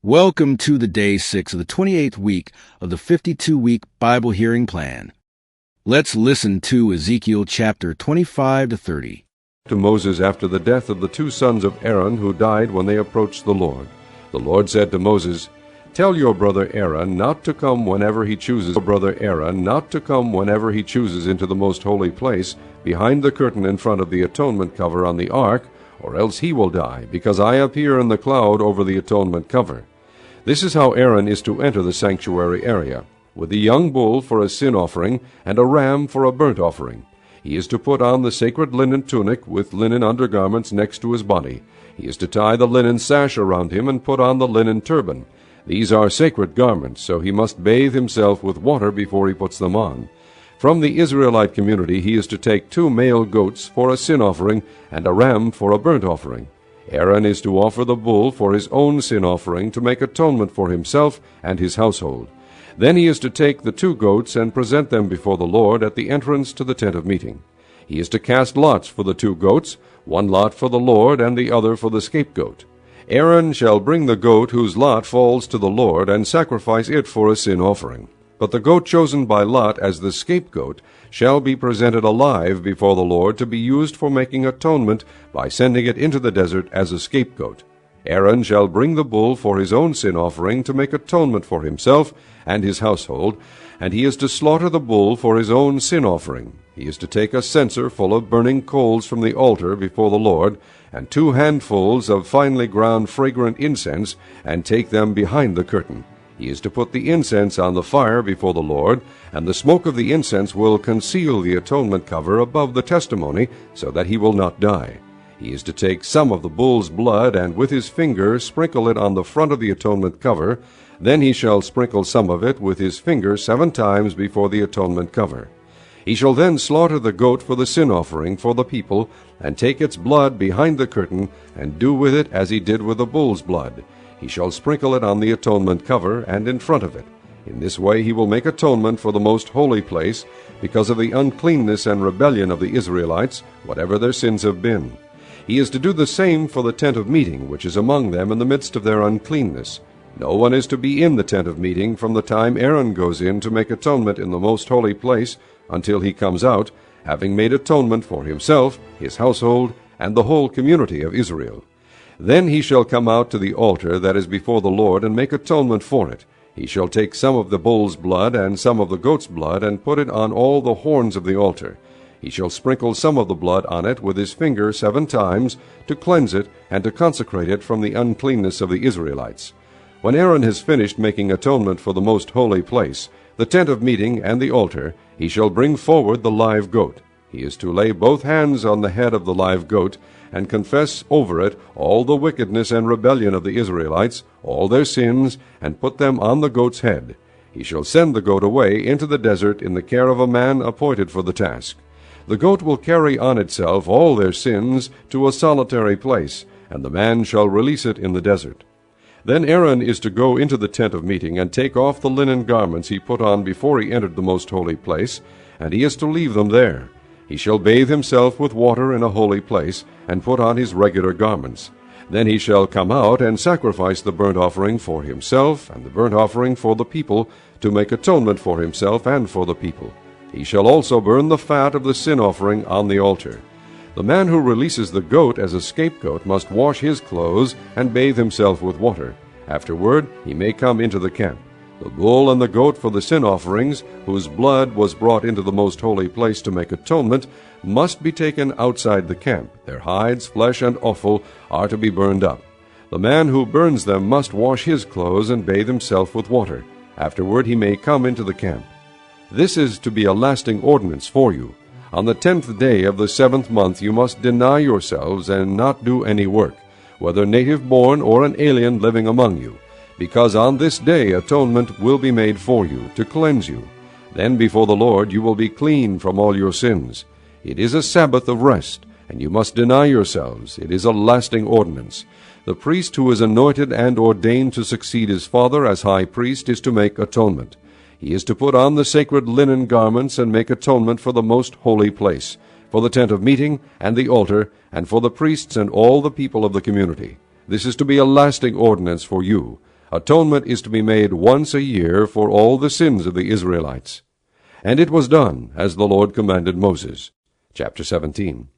Welcome to the day 6 of the 28th week of the 52-week Bible hearing plan. Let's listen to Ezekiel chapter 25 to 30. To Moses after the death of the two sons of Aaron who died when they approached the Lord. The Lord said to Moses, Tell your brother Aaron not to come whenever he chooses into the most holy place behind the curtain in front of the atonement cover on the ark, or else he will die, because I appear in the cloud over the atonement cover. This is how Aaron is to enter the sanctuary area, with a young bull for a sin offering and a ram for a burnt offering. He is to put on the sacred linen tunic with linen undergarments next to his body. He is to tie the linen sash around him and put on the linen turban. These are sacred garments, so he must bathe himself with water before he puts them on. From the Israelite community he is to take 2 male goats for a sin offering and a ram for a burnt offering. Aaron is to offer the bull for his own sin offering to make atonement for himself and his household. Then he is to take the 2 goats and present them before the Lord at the entrance to the tent of meeting. He is to cast lots for the 2 goats, one lot for the Lord and the other for the scapegoat. Aaron shall bring the goat whose lot falls to the Lord and sacrifice it for a sin offering. But the goat chosen by lot as the scapegoat shall be presented alive before the Lord to be used for making atonement by sending it into the desert as a scapegoat. Aaron shall bring the bull for his own sin offering to make atonement for himself and his household, and he is to slaughter the bull for his own sin offering. He is to take a censer full of burning coals from the altar before the Lord, and 2 handfuls of finely ground fragrant incense, and take them behind the curtain. He is to put the incense on the fire before the Lord, and the smoke of the incense will conceal the atonement cover above the testimony, so that he will not die. He is to take some of the bull's blood, and with his finger sprinkle it on the front of the atonement cover. Then he shall sprinkle some of it with his finger 7 times before the atonement cover. He shall then slaughter the goat for the sin offering for the people, and take its blood behind the curtain, and do with it as he did with the bull's blood. He shall sprinkle it on the atonement cover and in front of it. In this way he will make atonement for the most holy place, because of the uncleanness and rebellion of the Israelites, whatever their sins have been. He is to do the same for the tent of meeting, which is among them in the midst of their uncleanness. No one is to be in the tent of meeting from the time Aaron goes in to make atonement in the most holy place until he comes out, having made atonement for himself, his household, and the whole community of Israel. Then he shall come out to the altar that is before the Lord and make atonement for it. He shall take some of the bull's blood and some of the goat's blood and put it on all the horns of the altar. He shall sprinkle some of the blood on it with his finger 7 times to cleanse it and to consecrate it from the uncleanness of the Israelites. When Aaron has finished making atonement for the most holy place, the tent of meeting and the altar, he shall bring forward the live goat. He is to lay both hands on the head of the live goat, and confess over it all the wickedness and rebellion of the Israelites, all their sins, and put them on the goat's head. He shall send the goat away into the desert in the care of a man appointed for the task. The goat will carry on itself all their sins to a solitary place, and the man shall release it in the desert. Then Aaron is to go into the tent of meeting and take off the linen garments he put on before he entered the most holy place, and he is to leave them there. He shall bathe himself with water in a holy place, and put on his regular garments. Then he shall come out and sacrifice the burnt offering for himself and the burnt offering for the people, to make atonement for himself and for the people. He shall also burn the fat of the sin offering on the altar. The man who releases the goat as a scapegoat must wash his clothes and bathe himself with water. Afterward he may come into the camp. The bull and the goat for the sin offerings, whose blood was brought into the most holy place to make atonement, must be taken outside the camp. Their hides, flesh, and offal are to be burned up. The man who burns them must wash his clothes and bathe himself with water. Afterward he may come into the camp. This is to be a lasting ordinance for you. On the 10th day of the 7th month you must deny yourselves and not do any work, whether native-born or an alien living among you, because on this day atonement will be made for you, to cleanse you. Then before the Lord you will be clean from all your sins. It is a Sabbath of rest, and you must deny yourselves. It is a lasting ordinance. The priest who is anointed and ordained to succeed his father as high priest is to make atonement. He is to put on the sacred linen garments and make atonement for the most holy place, for the tent of meeting and the altar, and for the priests and all the people of the community. This is to be a lasting ordinance for you, Atonement is to be made once a year for all the sins of the Israelites. And it was done, as the Lord commanded Moses. Chapter 17.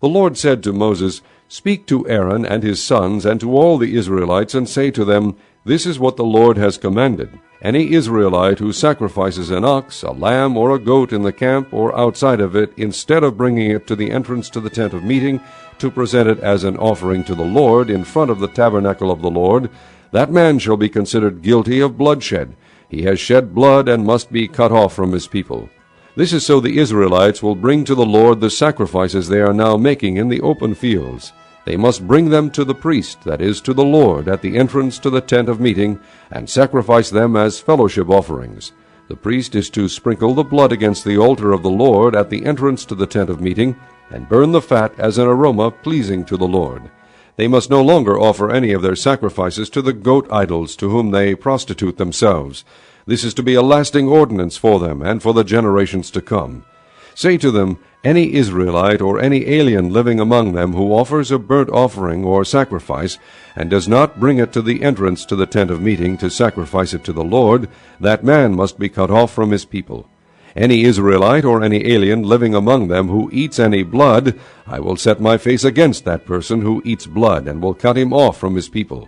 The Lord said to Moses, Speak to Aaron and his sons and to all the Israelites, and say to them, This is what the Lord has commanded. Any Israelite who sacrifices an ox, a lamb, or a goat in the camp or outside of it, instead of bringing it to the entrance to the tent of meeting, to present it as an offering to the Lord in front of the tabernacle of the Lord, that man shall be considered guilty of bloodshed. He has shed blood and must be cut off from his people. This is so the Israelites will bring to the Lord the sacrifices they are now making in the open fields. They must bring them to the priest, that is, to the Lord, at the entrance to the tent of meeting, and sacrifice them as fellowship offerings. The priest is to sprinkle the blood against the altar of the Lord at the entrance to the tent of meeting, and burn the fat as an aroma pleasing to the Lord. They must no longer offer any of their sacrifices to the goat idols to whom they prostitute themselves. This is to be a lasting ordinance for them and for the generations to come. Say to them, Any Israelite or any alien living among them who offers a burnt offering or sacrifice, and does not bring it to the entrance to the tent of meeting to sacrifice it to the Lord, that man must be cut off from his people. Any Israelite or any alien living among them who eats any blood, I will set my face against that person who eats blood, and will cut him off from his people.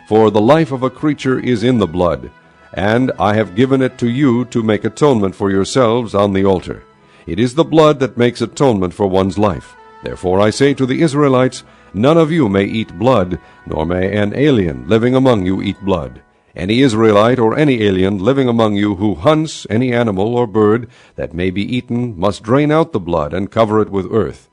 For the life of a creature is in the blood, and I have given it to you to make atonement for yourselves on the altar. It is the blood that makes atonement for one's life. Therefore I say to the Israelites, None of you may eat blood, nor may an alien living among you eat blood. Any Israelite or any alien living among you who hunts any animal or bird that may be eaten must drain out the blood and cover it with earth,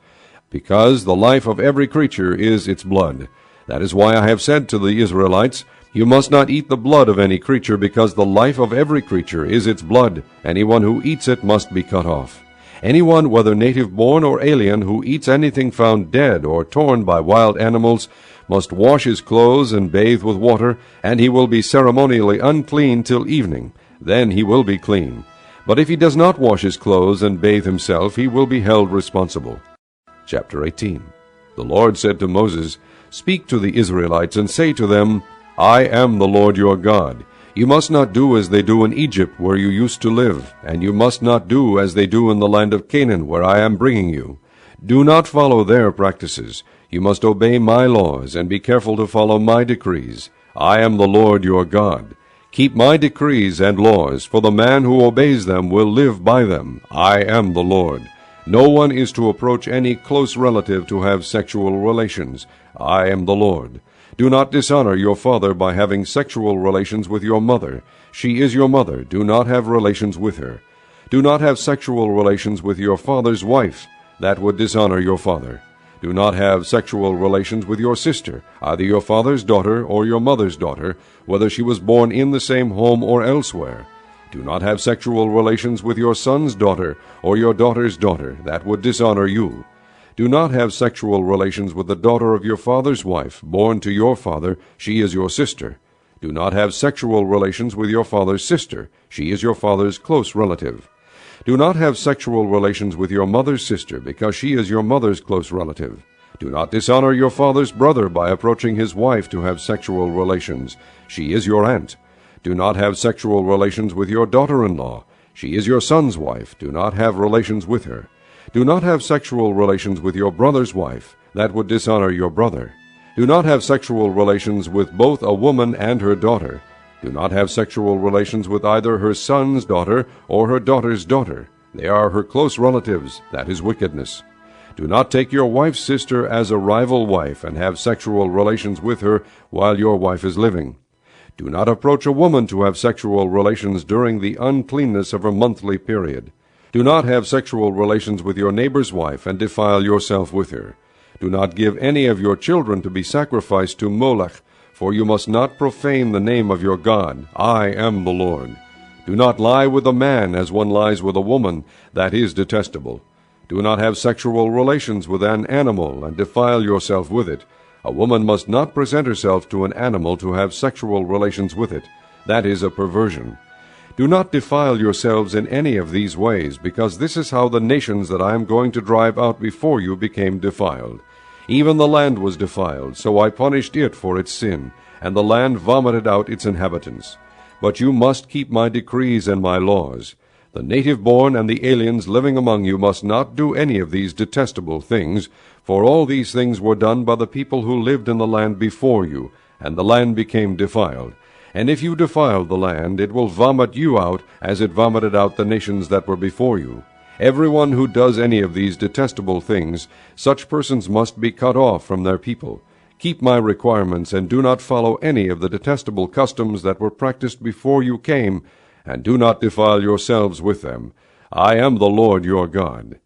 because the life of every creature is its blood. That is why I have said to the Israelites, You must not eat the blood of any creature, because the life of every creature is its blood. Anyone who eats it must be cut off. Anyone, whether native-born or alien, who eats anything found dead or torn by wild animals, must wash his clothes and bathe with water, and he will be ceremonially unclean till evening. Then he will be clean. But if he does not wash his clothes and bathe himself, he will be held responsible. Chapter 18. The Lord said to Moses, Speak to the Israelites, and say to them, I am the Lord your God. You must not do as they do in Egypt, where you used to live, and you must not do as they do in the land of Canaan, where I am bringing you. Do not follow their practices. You must obey my laws, and be careful to follow my decrees. I am the Lord your God. Keep my decrees and laws, for the man who obeys them will live by them. I am the Lord. No one is to approach any close relative to have sexual relations. I am the Lord. Do not dishonor your father by having sexual relations with your mother. She is your mother. Do not have relations with her. Do not have sexual relations with your father's wife. That would dishonor your father. Do not have sexual relations with your sister, either your father's daughter or your mother's daughter, whether she was born in the same home or elsewhere. Do not have sexual relations with your son's daughter or your daughter's daughter. That would dishonor you. Do not have sexual relations with the daughter of your father's wife, born to your father. She is your sister. Do not have sexual relations with your father's sister. She is your father's close relative. Do not have sexual relations with your mother's sister, because she is your mother's close relative. Do not dishonor your father's brother by approaching his wife to have sexual relations. She is your aunt. Do not have sexual relations with your daughter-in-law. She is your son's wife. Do not have relations with her. Do not have sexual relations with your brother's wife. That would dishonor your brother. Do not have sexual relations with both a woman and her daughter. Do not have sexual relations with either her son's daughter or her daughter's daughter. They are her close relatives. That is wickedness. Do not take your wife's sister as a rival wife and have sexual relations with her while your wife is living. Do not approach a woman to have sexual relations during the uncleanness of her monthly period. Do not have sexual relations with your neighbor's wife and defile yourself with her. Do not give any of your children to be sacrificed to Molech, for you must not profane the name of your God. I am the Lord. Do not lie with a man as one lies with a woman. That is detestable. Do not have sexual relations with an animal and defile yourself with it. A woman must not present herself to an animal to have sexual relations with it. That is a perversion. Do not defile yourselves in any of these ways, because this is how the nations that I am going to drive out before you became defiled. Even the land was defiled, so I punished it for its sin, and the land vomited out its inhabitants. But you must keep my decrees and my laws. The native-born and the aliens living among you must not do any of these detestable things, for all these things were done by the people who lived in the land before you, and the land became defiled. And if you defile the land, it will vomit you out, as it vomited out the nations that were before you. Everyone who does any of these detestable things, such persons must be cut off from their people. Keep my requirements, and do not follow any of the detestable customs that were practiced before you came, and do not defile yourselves with them. I am the Lord your God.